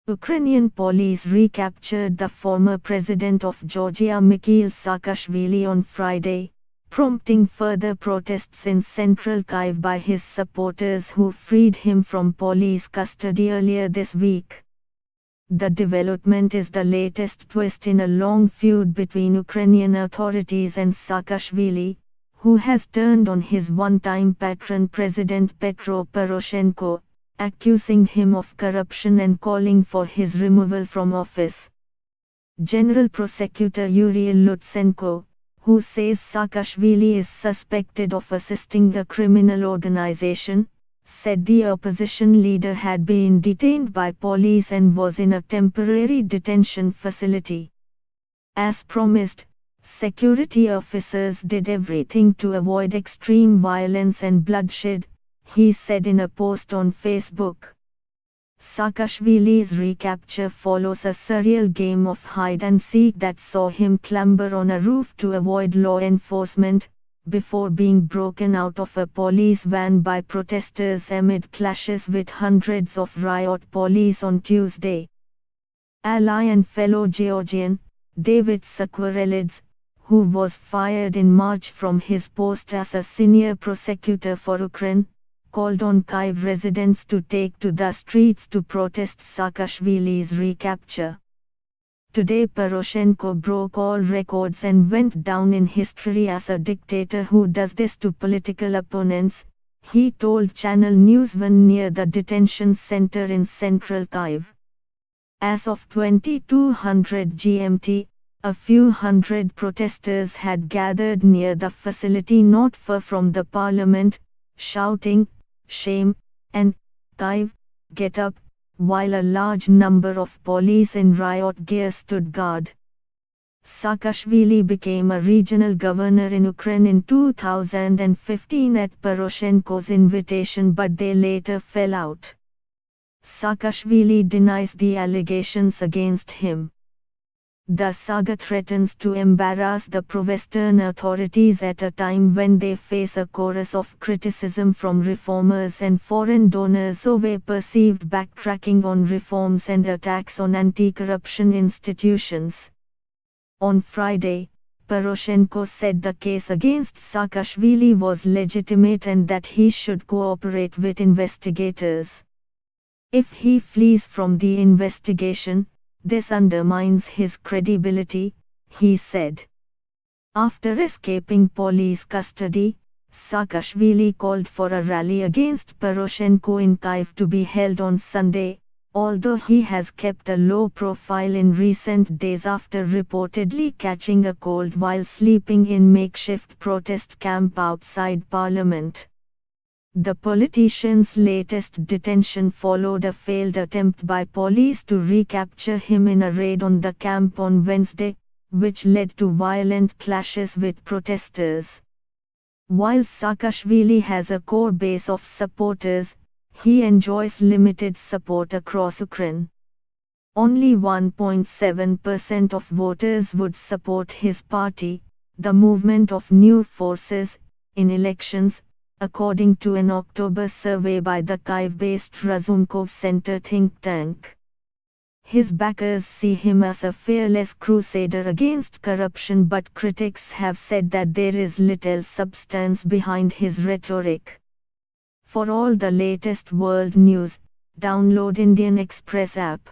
Ukrainian police recaptured the former president of Georgia Mikhail Saakashvili on Friday, prompting further protests in central Kiev by his supporters who freed him from police custody earlier this week. The development is the latest twist in a long feud between Ukrainian authorities and Saakashvili, who has turned on his one-time patron President Petro Poroshenko, accusing him of corruption and calling for his removal from office. General Prosecutor Yuri Lutsenko, who says Saakashvili is suspected of assisting a criminal organization, said the opposition leader had been detained by police and was in a temporary detention facility. As promised, security officers did everything to avoid extreme violence and bloodshed, he said in a post on Facebook. Saakashvili's recapture follows a surreal game of hide-and-seek that saw him clamber on a roof to avoid law enforcement, before being broken out of a police van by protesters amid clashes with hundreds of riot police on Tuesday. Ally and fellow Georgian, David Saakashvili, who was fired in March from his post as a senior prosecutor for Ukraine, called on Kiev residents to take to the streets to protest Saakashvili's recapture. Today Poroshenko broke all records and went down in history as a dictator who does this to political opponents, he told Channel News One near the detention center in central Kiev. As of 2200 GMT, a few hundred protesters had gathered near the facility not far from the parliament, shouting, "Shame," and "Kiev, get up," while a large number of police in riot gear stood guard. Saakashvili became a regional governor in Ukraine in 2015 at Poroshenko's invitation, but they later fell out. Saakashvili denies the allegations against him. The saga threatens to embarrass the pro-Western authorities at a time when they face a chorus of criticism from reformers and foreign donors over perceived backtracking on reforms and attacks on anti-corruption institutions. On Friday, Poroshenko said the case against Saakashvili was legitimate and that he should cooperate with investigators. If he flees from the investigation, this undermines his credibility, he said. After escaping police custody, Saakashvili called for a rally against Poroshenko in Kiev to be held on Sunday, although he has kept a low profile in recent days after reportedly catching a cold while sleeping in makeshift protest camp outside Parliament. The politician's latest detention followed a failed attempt by police to recapture him in a raid on the camp on Wednesday, which led to violent clashes with protesters. While Saakashvili has a core base of supporters, he enjoys limited support across Ukraine. Only 1.7% of voters would support his party, the Movement of New Forces, in elections, according to an October survey by the Kiev-based Razumkov Center think tank. His backers see him as a fearless crusader against corruption, but critics have said that there is little substance behind his rhetoric. For all the latest world news, download Indian Express app.